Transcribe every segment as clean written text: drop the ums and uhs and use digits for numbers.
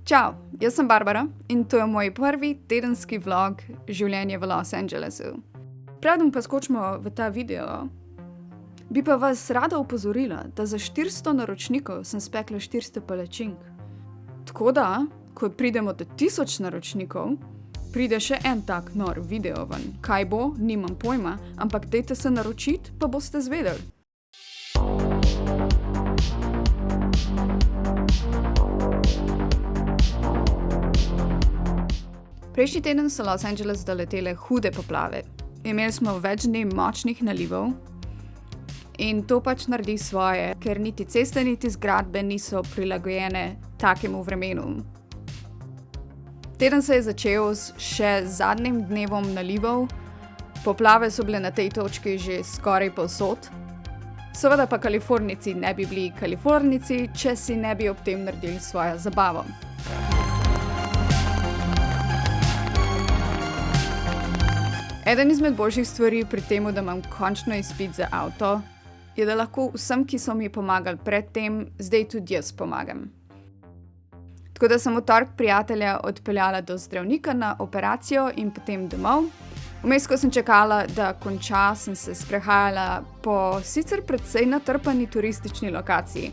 Čau, jaz sem Barbara in to je moj prvi tedenski vlog življenja v Los Angelesu. Preden pa skočimo v ta video, bi pa vas rada opozorila, da za 400 naročnikov sem spekla 400 palačink. Tako da, ko pridemo do 1000 naročnikov, pride še en tak nor video ven. Kaj bo, nimam pojma, ampak dajte se naročiti, pa boste zvedeli. Prejšnji teden so Los Angeles doletele hude poplave. Imeli smo več dni močnih nalivov in to pač naredi svoje, ker niti ceste, niti zgradbe niso prilagojene takemu vremenu. Teden se je začel s še zadnjim dnevom nalivov, poplave so bile na tej točki že skoraj povsod. Seveda pa Kalifornijci ne bi bili Kalifornijci, če si ne bi ob tem naredili svojo zabavo. Eden izmed boljših stvari pri temu, da imam končno izpit za avto, je, da lahko vsem, ki so mi pomagali predtem, zdaj tudi jaz pomagam. Tako da sem v torek prijatelja odpeljala do zdravnika na operacijo in potem domov. Vmes, ko sem čakala, da konča, sem se sprehajala po sicer precej natrpani turistični lokaciji.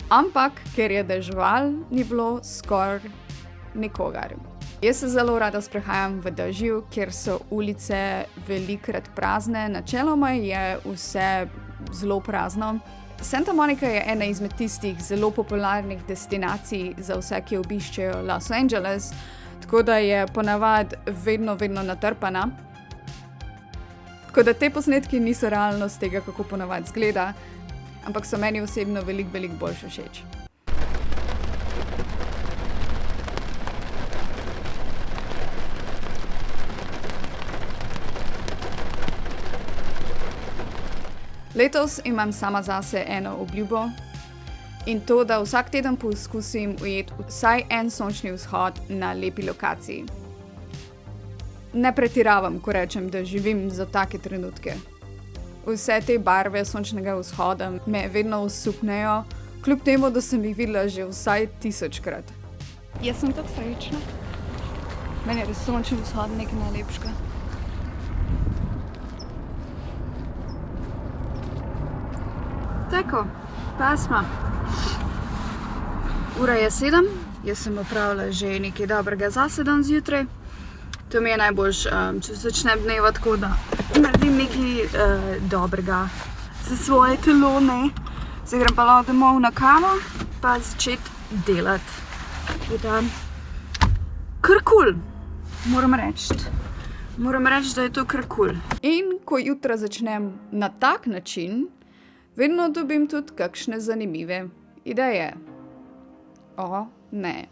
Ampak, ker je deževal, ni bilo skoraj nikogar. Jaz se zelo rada sprehajam v dežju, kjer so ulice velikokrat prazne, načeloma je vse zelo prazno. Santa Monica je ena izmed tistih zelo popularnih destinacij za vse, ki obiščejo Los Angeles, tako da je ponavadi vedno natrpana. Tako da te posnetki niso realnost tega, kako ponavadi izgleda, ampak so meni osebno veliko boljše všeč. Letos imam sama zase eno obljubo in to, da vsak teden poskusim ujeti vsaj en sončni vzhod na lepi lokaciji. Ne pretiravam, ko rečem, da živim za take trenutke. Vse te barve sončnega vzhoda me vedno osupnejo, kljub temu, da sem jih videla že vsaj 1000-krat. Jaz sem tako srečna. Meni je res sončni vzhod nekaj najlepšega. Tako, pa smo. Ura je 7, jaz sem opravila že nekaj dobrega za 7 zjutraj. To mi je najboljš, če začnem dneva tako, da naredim nekaj dobrega za svoje telo, ne. Zdaj grem pa lahko domov na kavo, pa začeti delati. Kar kul, moram reči. Moram reči, da je to kar kul. In ko jutra začnem na tak način, vedno dobim tudi kakšne zanimive ideje. O, ne.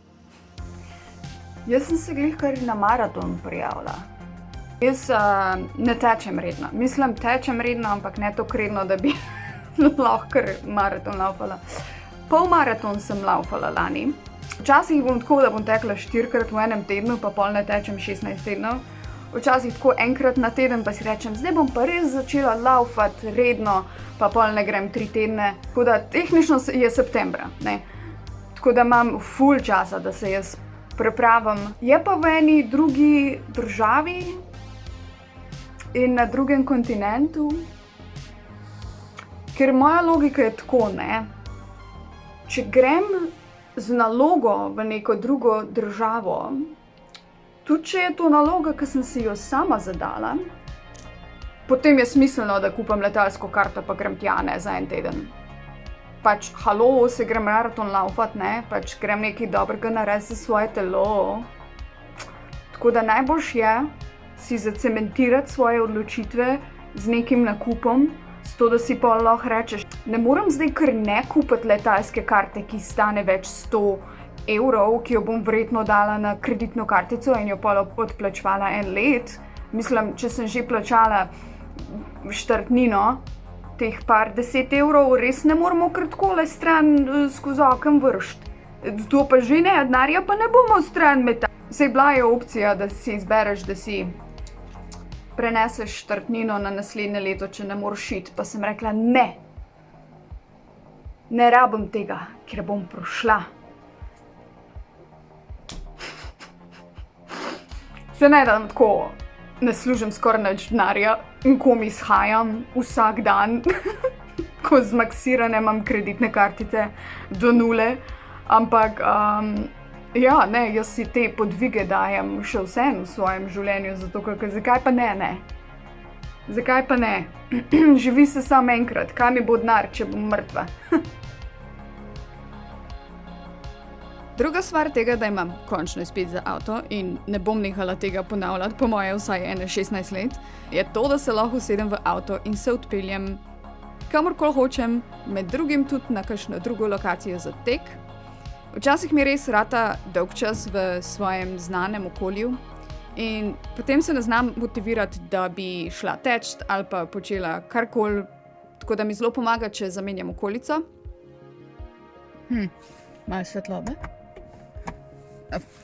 Jaz sem se glih kar na maraton prijavila. Jaz ne tečem redno. Mislim, tečem redno, ampak ne toliko redno, da bi lahko kar maraton laufala. Polmaraton sem laufala lani. Včasih bom tako, da bom tekla 4-krat v enem tednu, pa pol ne tečem 16 tednov. Včasih tako enkrat na teden, pa si rečem, zdaj bom pa res začela laufati redno, pa pol ne grem 3 tedne. Tako da tehnično je septembra, ne. Tako da imam ful časa, da se jaz prepravim. Je pa v eni drugi državi in na drugem kontinentu, ker moja logika je tako, ne. Če grem z nalogo v neko drugo državo, tudi če je to naloga, ki sem si jo sama zadala, potem je smiselno, da kupam letalsko karto pa grem tja, ne, za en teden. Pač, halo, se grem maraton laufat, ne, pač grem nekaj dobrega narediti za svoje telo. Tako da najboljš je si zacementirati svoje odločitve z nekim nakupom, zato da si pa lahko rečeš, ne moram zdaj kar ne kupiti letalske karte, ki stane več 100 evrov, ki jo bom verjetno dala na kreditno kartico in jo pol odplačevala en let. Mislim, če sem že plačala štartnino, teh par 10 evrov, res ne moramo kar takole stran skozi oken vršt. To pa že ne, denarja pa ne bomo stran metali. Saj bila je opcija, da si izbereš, da si preneseš štartnino na naslednje leto, če ne moreš iti, pa sem rekla ne. Ne rabim tega, ker bom prošla. Se ne da tako, ne služim skoraj nič denarja in komi shajam vsak dan, ko zmaksirane imam kreditne kartice do nule, ampak ja, ne, jaz si te podvige dajem še vseeno v svojem življenju, zato ker zakaj pa ne? Zakaj pa ne? Živi se samo enkrat, kaj mi bo denar, če bom mrtva? Druga stvar tega, da imam končno izpit za avto in ne bom nehala tega ponavljati, po moje vsaj 16 let, je to, da se lahko usedem v avto in se odpeljem kamorkoli hočem, med drugim tudi na kakšno drugo lokacijo za tek. Včasih mi res rata dolgčas v svojem znanem okolju in potem se ne znam motivirati, da bi šla teč ali pa počela karkoli, tako da mi zelo pomaga, če zamenjam okolico. Malo svetlobe.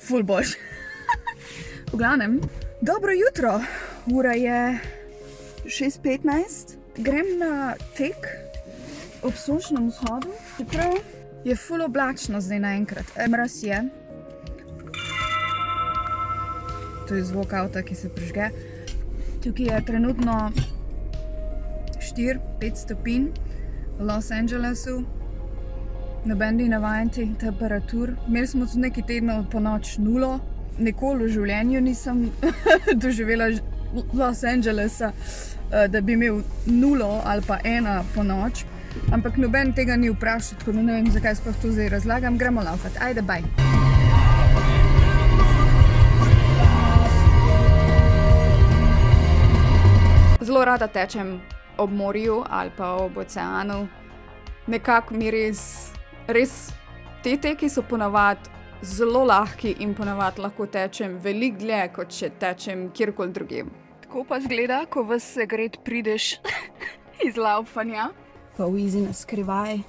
Ful boš. V glavnem, dobro jutro. Ura je 6:15. Grem na tek ob sončnem vzhodu. Čeprav je ful oblačno zdaj naenkrat. Mraz je. To je zvok avta, ki se prižge. Tukaj je trenutno 4-5 stopinj v Los Angelesu. Noben ni navajen teh temperatur. Imeli smo tudi nekaj tednov po noč 0. Nikoli v življenju nisem doživela Los Angelesa, da bi imel 0 ali pa 1 po noč. Ampak noben tega ni vprašal, tako da ne vem, zakaj sploh to zdaj razlagam. Gremo laufat. Ajde, baj. Zelo rada tečem ob morju ali pa ob oceanu. Nekako mi res te teki so ponavadi zelo lahki in ponavadi lahko tečem veliko dlje, kot če tečem kjerkoli drugim. Tako pa zgleda, ko ves segret prideš iz laufanja. Pa v izi na skrivaj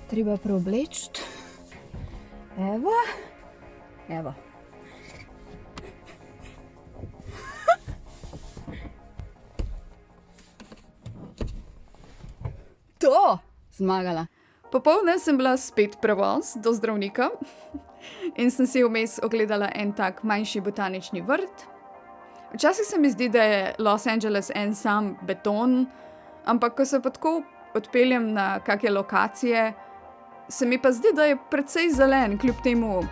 treba preobleči. Evo. To! Zmagala. Popoldne sem bila spet prevoz do zdravnika in sem si vmes ogledala en tak manjši botanični vrt. Včasih se mi zdi, da je Los Angeles en sam beton, ampak ko se pa tako odpeljem na kake lokacije, se mi pa zdi, da je precej zelen, kljub temu,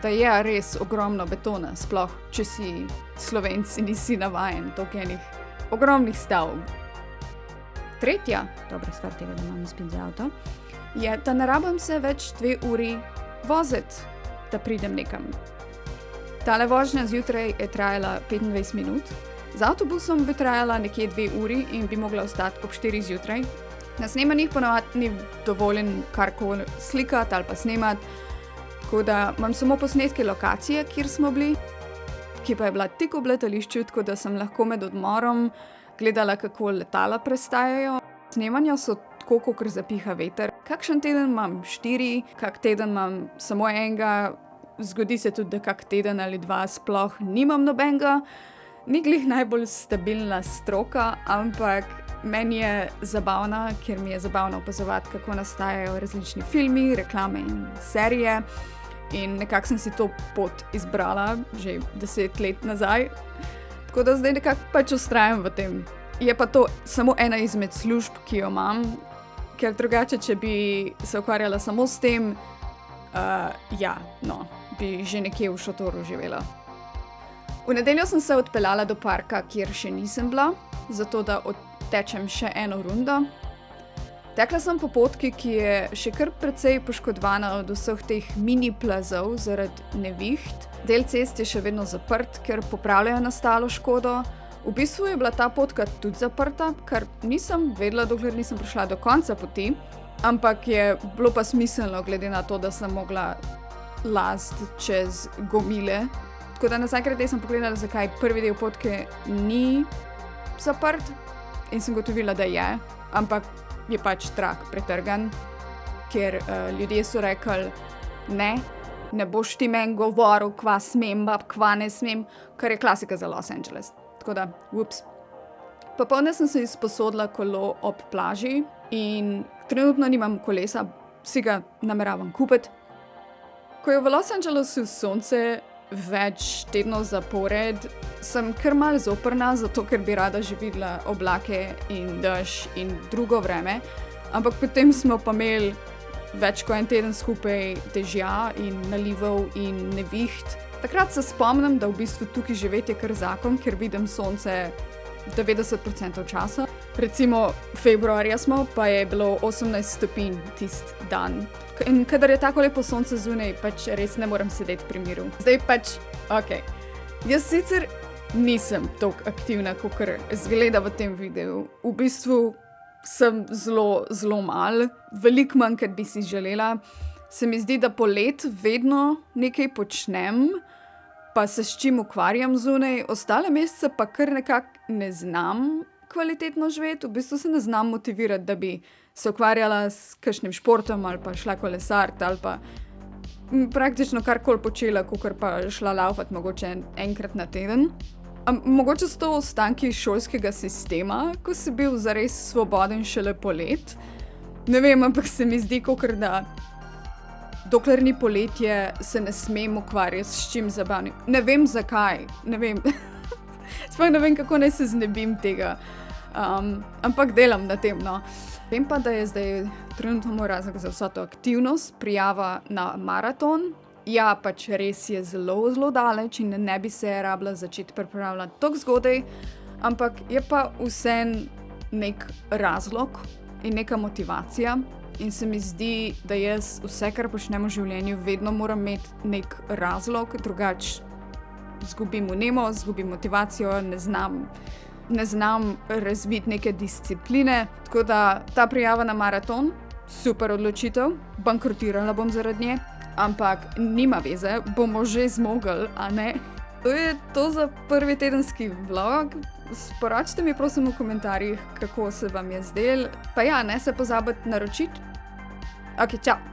da je res ogromno betona, sploh če si Slovenc in nisi navajen toliko enih ogromnih stavb. Tretja dobra stvar tega, da imam izpit za avto, je, da ne rabim se več 2 uri voziti, da pridem nekam. Tale vožnja zjutraj je trajala 25 minut, z avtobusom bi trajala nekje 2 uri in bi mogla ostati ob 4 zjutraj. Na snemanjih ponavadi ni dovoljen karkoli slikati ali pa snemati, tako da imam samo posnetke lokacije, kjer smo bili, ki pa je bila tik ob letališču, tako da sem lahko med odmorom gledala, kako letala prestajajo. Snemanja so tako, kakor zapiha veter. Kakšen teden imam 4, kak teden imam samo enega, zgodi se tudi, da kak teden ali 2 sploh nimam nobenega. Ni glih najbolj stabilna stroka, ampak meni je zabavna, ker mi je zabavno opazovati, kako nastajajo različni filmi, reklame in serije. In nekako sem si to pot izbrala že 10 let nazaj. Tako da zdaj nekako pač vztrajam v tem. Je pa to samo ena izmed služb, ki jo imam, ker drugače, če bi se ukvarjala samo s tem, bi že nekje v šotoru živela. V nedeljo sem se odpeljala do parka, kjer še nisem bila, zato da odtečem še eno rundo. Tekla sem po potki, ki je še kar precej poškodovana od vseh teh mini plazov zaradi neviht. Del cest je še vedno zaprt, ker popravljajo nastalo škodo. V bistvu je bila ta potka tudi zaprta, kar nisem vedela, dokler nisem prišla do konca poti, ampak je bilo pa smiselno, glede na to, da sem mogla laziti čez gomile. Tako da nazajkrat sem pogledala, zakaj prvi del potke ni zaprt in sem gotovila, da je, ampak je pač trak pretrgan, ker ljudje so rekli, ne boš ti meni govoril, kva smem, kva ne smem, kar je klasika za Los Angeles. Tako da, ups. Popoldne sem se izposodila kolo ob plaži in trenutno nimam kolesa, si ga nameravam kupiti. Ko je v Los Angelesu sonce, več tednov zapored, sem kar mal zoprna, zato ker bi rada že videla oblake in dež in drugo vreme, ampak potem smo pa imeli več kot en teden skupaj dežja in nalivov in neviht. Takrat se spomnim, da v bistvu tukaj živeti je kar zakon, ker vidim sonce 90% časa. Recimo februarja smo, pa je bilo 18 stopinj tist dan. In kadar je tako lepo sonce zunaj, pač res ne morem sedeti pri miru. Zdaj pač, jaz sicer nisem toliko aktivna, kakor izgleda v tem videu. V bistvu sem zelo mal, veliko manj, kot bi si želela. Se mi zdi, da polet vedno nekaj počnem, pa se s čim ukvarjam zunaj, ostale mesece pa kar nekako ne znam kvalitetno živeti. V bistvu se ne znam motivirati, da bi se ukvarjala s kakšnim športom ali pa šla kolesariti ali pa praktično karkoli počela, kakor pa šla laufati mogoče enkrat na teden. Mogoče so to ostanki šolskega sistema, ko si bil zares svoboden šele polet. Ne vem, ampak se mi zdi, kakor da dokler ni poletje, se ne smem ukvarjati s čim zabavnim. Ne vem zakaj, ne vem. Sploh ne vem, kako naj se znebim tega. Ampak delam na tem, no. Vem pa, da je zdaj trenutno moj razlog za vso to aktivnost prijava na maraton. Ja, pač res je zelo daleč in ne bi se rabila začeti pripravljati tako zgodaj, ampak je pa vseeno nek razlog in neka motivacija. In se mi zdi, da jaz vse, kar počnem v življenju, vedno moram imeti nek razlog, drugače zgubim vnemo, zgubim motivacijo, ne znam razviti neke discipline. Tako da ta prijava na maraton, super odločitev, bankrotirala bom zaradi nje, ampak nima veze, bomo že zmogli, a ne? To je to za prvi tedenski vlog. Sporočite mi prosim v komentarjih, kako se vam je zdel. Pa ja, ne se pozabiti naročiti. Ok, čau!